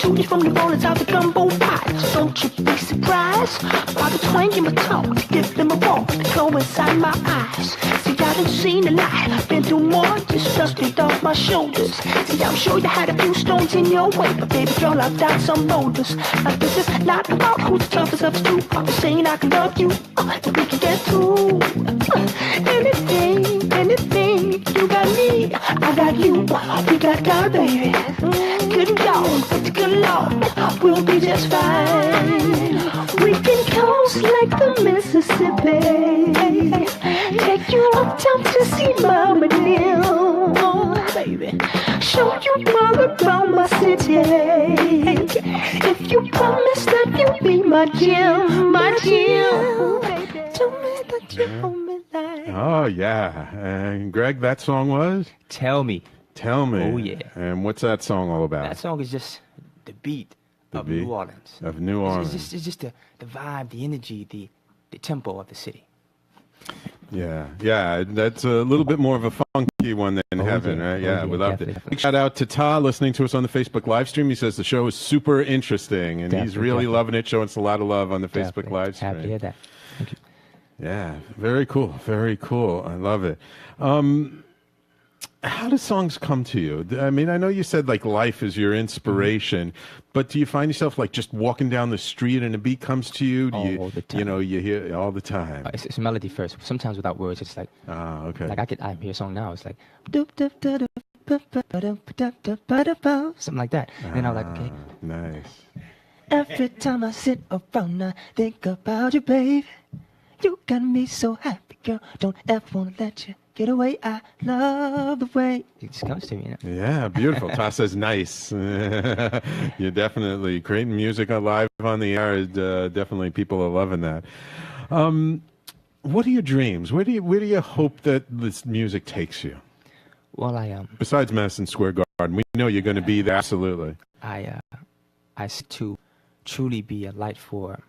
shooting from New Orleans out the gumbo pot. So don't you be surprised by the twang in my tone. Give them a ball, the glow inside my eyes. See, I done seen a lot, been through more, just dusted off my shoulders. See, I'm sure you had a few stones in your way, but baby girl, I've got some boulders. Now this is not about who's the toughest of the two. I'm just saying I can love you, and we can get through. Anything, you got me, I got you, we got God, baby. Good God, good Lord, we'll be just fine. We can coast like the Mississippi, take you uptown to see Mama Neal, baby. Show you all around my city. If you promise that you'll be my gem, baby. Tell me that you hold me like. Oh, yeah. And Greg, that song was? Tell Me. Tell Me. Oh, yeah. And what's that song all about? That song is just the beat of New Orleans. Of New Orleans. It's just the vibe, the energy, the tempo of the city. Yeah, that's a little bit more of a funky one than Heaven, right? Yeah, we loved it. Big shout out to Ta listening to us on the Facebook live stream. He says the show is super interesting, and he's really loving it, showing us a lot of love on the Facebook live stream. Happy to hear that. Thank you. Yeah, very cool, very cool. I love it. How do songs come to you? I mean, I know you said like life is your inspiration, but do you find yourself like just walking down the street and a beat comes to you? Do all the time. You know, you hear it all the time. It's melody first. Sometimes without words, it's like, okay. Like I hear a song now. It's like, something like that. And then I'm like, okay. Nice. Every time I sit around, I think about you, baby. You got me so happy, girl. Don't ever wanna let you get away. I love the way it just comes to me. You know? Yeah, beautiful. Ta says nice. You're definitely creating music live on the air. Definitely, people are loving that. What are your dreams? Where do you hope that this music takes you? Well, besides Madison Square Garden, we know you're going to be there. Absolutely. I seek to truly be a light for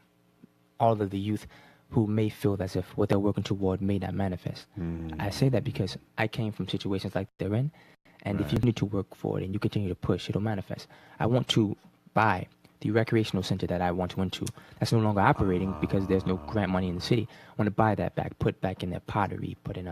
all of the youth who may feel as if what they're working toward may not manifest. I say that because I came from situations like they're in, and if you need to work for it and you continue to push, it'll manifest. I want to buy the recreational center that I want to enter. That's no longer operating because there's no grant money in the city. I want to buy that back, put back in their pottery, put in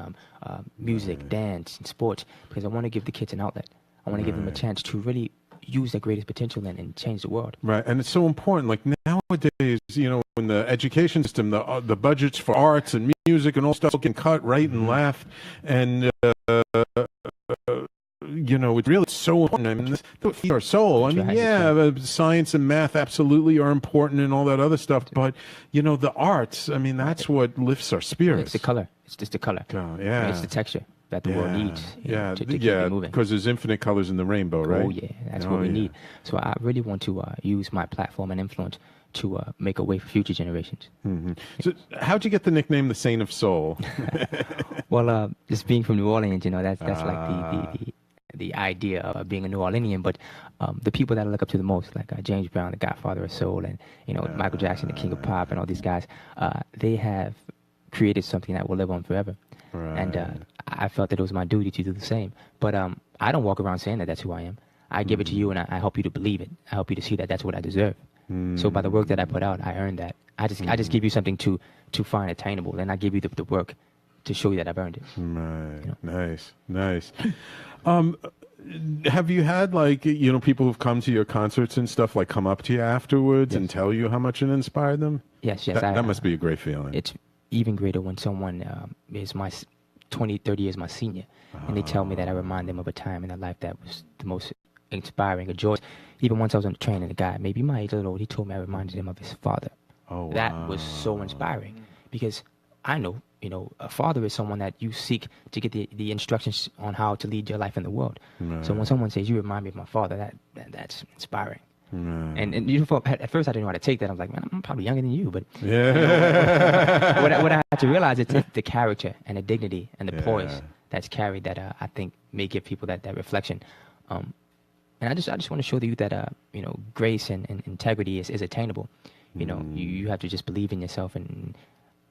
music, dance, and sports, because I want to give the kids an outlet. I want to give them a chance to really use their greatest potential and change the world. Right, and it's so important. Like nowadays, you know, in the education system, the budgets for arts and music and all stuff can cut right and left, and you know, it's really so important. I mean, this feeds our soul. I mean, science and math absolutely are important and all that other stuff, but you know, the arts. I mean, that's what lifts our spirits. It's the color. It's just the color. Yeah, it's the texture that the world needs. To keep it moving. Because there's infinite colors in the rainbow, right? Oh yeah, that's what we need. So I really want to use my platform and influence to make a way for future generations. So how'd you get the nickname the Saint of Soul? Well, just being from New Orleans, you know, that's like the idea of being a New Orleanian. But the people that I look up to the most, like James Brown, the Godfather of Soul, and you know, Michael Jackson, the King of Pop, and all these guys, they have created something that will live on forever. Right. And I felt that it was my duty to do the same. But I don't walk around saying that that's who I am. I give it to you, and I help you to believe it. I help you to see that that's what I deserve. So by the work that I put out, I earned that. I just give you something to find attainable, and I give you the work to show you that I've earned it. Right. You know? Nice. Have you had, like, you know, people who've come to your concerts and stuff, like, come up to you afterwards and tell you how much it inspired them? Yes. That must be a great feeling. It's even greater when someone is my 20, 30 years my senior, and they tell me that I remind them of a time in their life that was the most inspiring, a joy. Even once I was on the train, and a guy, maybe my age a little old, he told me I reminded him of his father. Oh, wow. That was so inspiring, because I know, you know, a father is someone that you seek to get the instructions on how to lead your life in the world. Right. So when someone says, you remind me of my father, that's inspiring. Right. And you know, at first I didn't know how to take that. I was like, man, I'm probably younger than you, but yeah. You know, what I had to realize is the character and the dignity and the poise that's carried that I think may give people that reflection. And I just want to show the youth that you know, grace and integrity is attainable. You know, you have to just believe in yourself and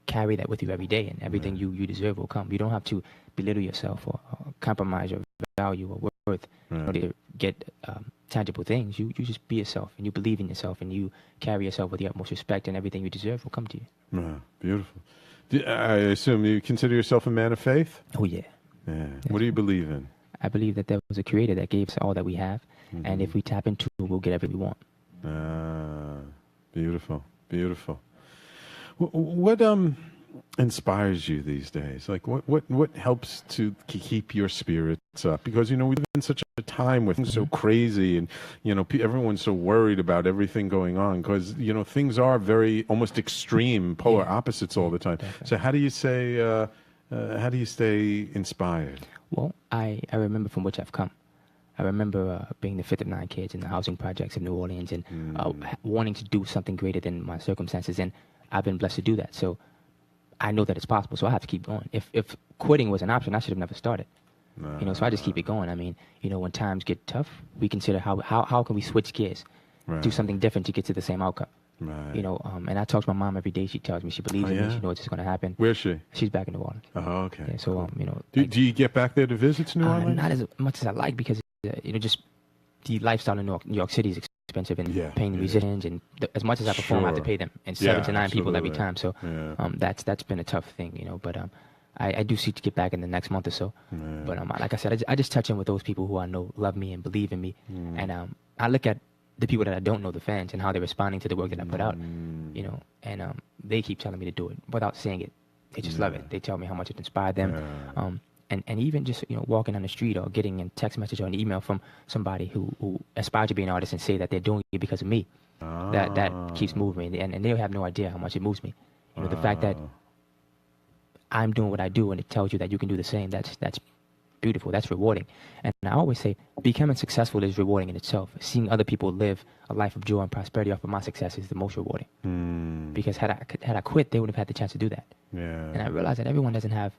carry that with you every day, and everything you deserve will come. You don't have to belittle yourself or compromise your value or worth to get tangible things. You just be yourself, and you believe in yourself, and you carry yourself with the utmost respect, and everything you deserve will come to you. Beautiful. I assume you consider yourself a man of faith? Oh, yeah. Yeah. What do you believe in? I believe that there was a creator that gave us all that we have, and if we tap into it, we'll get everything we want. Beautiful. Beautiful. What inspires you these days? Like what helps to keep your spirits up? Because we live in such a time where things are so crazy, and everyone's so worried about everything going on, because things are very almost extreme, polar opposites all the time. Definitely. So how do you stay inspired? Well, I remember from which I've come. I remember being the fifth of 9 kids in the housing projects of New Orleans, and wanting to do something greater than my circumstances, and I've been blessed to do that. So I know that it's possible, so I have to keep going. If quitting was an option, I should have never started. So I just keep it going. I mean, when times get tough, we consider how can we switch gears, do something different to get to the same outcome. Right. And I talk to my mom every day. She tells me she believes in me. She knows it's going to happen. Where's she? She's back in New Orleans. Oh, okay. Yeah, so do you get back there to visit New Orleans? Not as much as I like, because just the lifestyle in New York City is expensive, and paying the musicians, and as much as I perform, I have to pay them, and 7 to 9 people every time. So that's been a tough thing, But I do seek to get back in the next month or so. But like I said, I just touch in with those people who I know love me and believe in me, and I look at the people that I don't know, the fans, and how they're responding to the work that I put out, and they keep telling me to do it without saying it. They just love it. They tell me how much it inspired them. And even just walking down the street, or getting a text message or an email from somebody who aspires to be an artist and say that they're doing it because of me, that keeps moving me, and they have no idea how much it moves me. The fact that I'm doing what I do, and it tells you that you can do the same, that's beautiful, that's rewarding. And I always say becoming successful is rewarding in itself. Seeing other people live a life of joy and prosperity off of my success is the most rewarding. Because had I quit, they would have had the chance to do that. And I realized that everyone doesn't have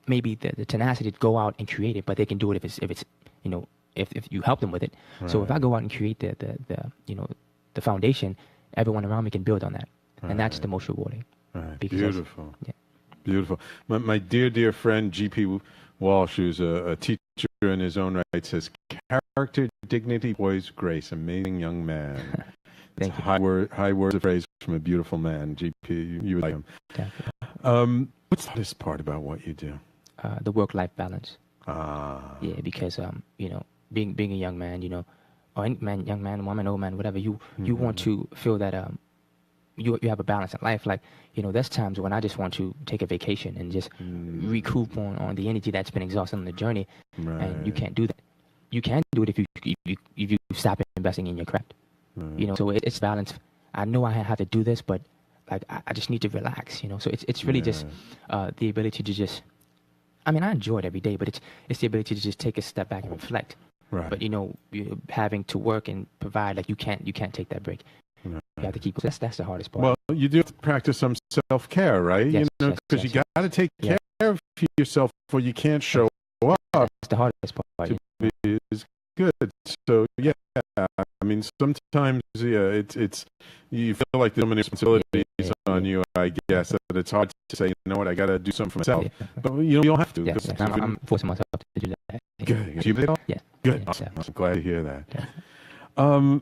maybe the tenacity to go out and create it, but they can do it if you help them with it. So if I go out and create the foundation, everyone around me can build on that, and that's the most rewarding. Beautiful. Beautiful. My dear friend G.P. Walsh, who's a teacher in his own right, says, "Character, dignity, poise, grace. Amazing young man." Thank you. High words of praise from a beautiful man. G.P., you would like him. What's the hardest part about what you do? The work-life balance. Yeah, because being a young man, or any man, young man, woman, old man, whatever, you want to feel that you have a balance in life. Like, there's times when I just want to take a vacation and just recoup on the energy that's been exhausted on the journey, and you can't do that. You can do it if you stop investing in your craft. So it's balance. I know I have to do this, but like I just need to relax. So it's really just the ability to just. I mean, I enjoy it every day, but it's the ability to just take a step back and reflect. Right. But you're having to work and provide, like you can't take that break. You have to keep. That's the hardest part. Well, you do have to practice some self-care, right? Yes, because you got to take care of yourself, or you can't show up. That's the hardest part. Is good. So yeah, I mean, sometimes it's you feel like there's so many responsibilities on you. I guess that it's hard to say, what, I got to do something for myself. But you don't have to. Yes, I'm forcing myself to do that. Good. You did? Yeah. Good. Awesome. I'm glad to hear that. Yeah.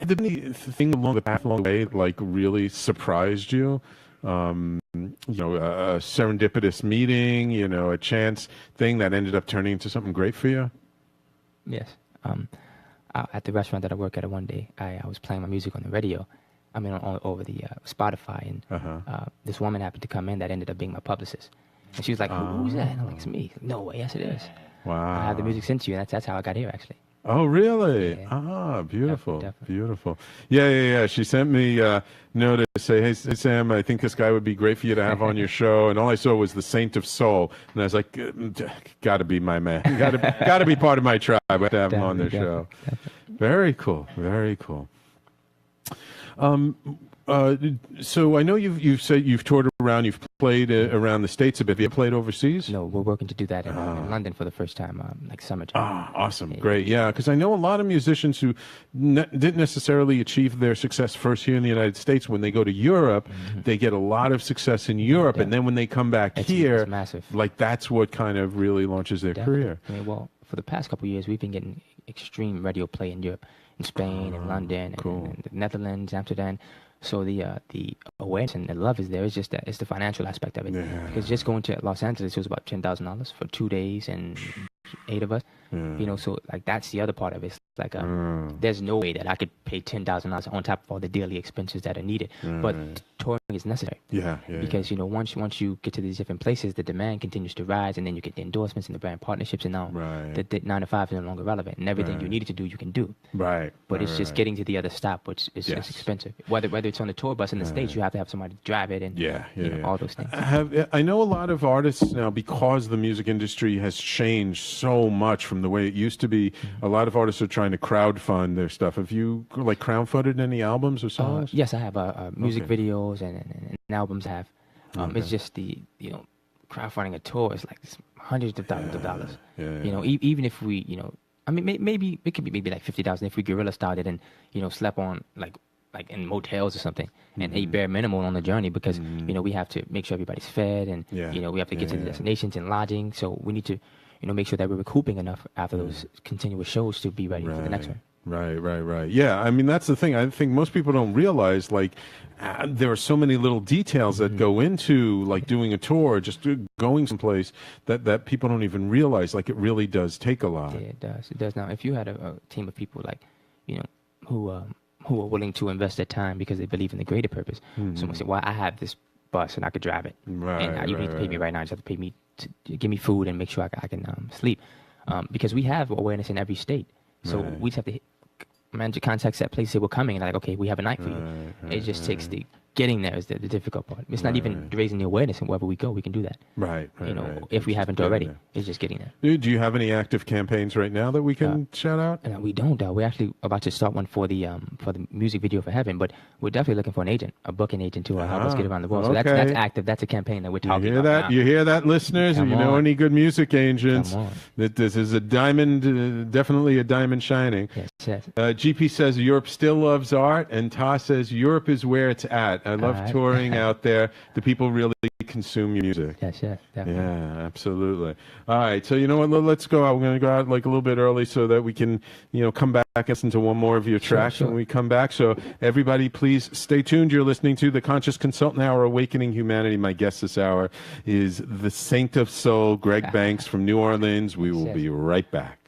Did anything along the path, along the way, like really surprised you? A serendipitous meeting, a chance thing that ended up turning into something great for you? Yes. At the restaurant that I work at one day, I was playing my music on the radio. I mean, over the Spotify, and this woman happened to come in that ended up being my publicist. And she was like, "Who's that?" And I'm like, "It's me." No way. Yes, it is. Wow. I have the music sent to you, and that's how I got here, actually. Oh, really? Yeah. Beautiful. Definitely. Beautiful. Yeah. She sent me a note to say, hey, Sam, I think this guy would be great for you to have on your show. And all I saw was the Saint of Soul. And I was like, got to be my man. Got to be part of my tribe. I have to have him on the show. Definitely. Very cool. Very cool. So I know you've said you've toured around, you've played around the States a bit. Have you played overseas? No, we're working to do that in London for the first time, like summertime. Awesome. Great. Yeah, because I know a lot of musicians who didn't necessarily achieve their success first here in the United States. When they go to Europe, they get a lot of success in Europe, and then when they come back here, it's massive. Like that's what kind of really launches their career. I mean, well, for the past couple of years, we've been getting extreme radio play in Europe, in Spain, and London, and the Netherlands, Amsterdam. So the awareness and the love is there. It's just that it's the financial aspect of it. Yeah. Because just going to Los Angeles, it was about $10,000 for 2 days and 8 of us. You know, so like that's the other part of it. It's like there's no way that I could pay $10,000 on top of all the daily expenses that are needed. But touring is necessary. Because you know, once you get to these different places, the demand continues to rise, and then you get the endorsements and the brand partnerships, and now the 9 to 5 is no longer relevant, and everything you needed to do, you can do. But it's just getting to the other stop, which is it's expensive. Whether it's on the tour bus in the States, you have to have somebody drive it, and you know, all those things. I know a lot of artists now, because the music industry has changed so much from the way it used to be. A lot of artists are trying to crowdfund their stuff. Have you like crowdfunded any albums or songs? Yes, I have music videos and albums. I have. It's just you know, crowdfunding a tour is like hundreds of thousands of dollars. You know, even if we, you know, I mean, maybe it could be maybe like $50,000 if we guerrilla started and, you know, slept on like in motels or something and ate bare minimum on the journey, because you know, we have to make sure everybody's fed, and you know, we have to get to the destinations and lodging, so we need to, you know, make sure that we're recouping enough after those continuous shows to be ready for the next one. Right. Yeah, I mean, that's the thing. I think most people don't realize, like, there are so many little details that go into, like, doing a tour, just going someplace, that people don't even realize. Like, it really does take a lot. Yeah, it does. It does. Now, if you had a team of people, like, you know, who are willing to invest their time because they believe in the greater purpose. Someone said, well, I have this bus and I could drive it. And you need to pay me right now. You just have to pay me to give me food and make sure I can sleep. Because we have awareness in every state. So we just have to manage contacts that places that we're coming, and like, okay, we have a night for you. It just takes getting there is the difficult part. It's not even raising the awareness, and wherever we go, we can do that. You know, if we haven't already, it's just getting there. Do you have any active campaigns right now that we can shout out? We don't. We're actually about to start one for the music video for Heaven, but we're definitely looking for an agent, a booking agent to help us get around the world. So that's active. That's a campaign that we're talking about now. You hear that, listeners? If you know any good music agents, that this is a diamond, definitely a diamond shining. Yes. GP says Europe still loves art, and Ta says Europe is where it's at. I love touring out there. The people really consume your music. Yes, definitely. Yeah, absolutely. All right, so you know what? Let's go out. We're going to go out like a little bit early so that we can, you know, come back and listen to one more of your tracks when we come back. So everybody, please stay tuned. You're listening to the Conscious Consultant Hour, Awakening Humanity. My guest this hour is the Saint of Soul, Greg Banks from New Orleans. We will be right back.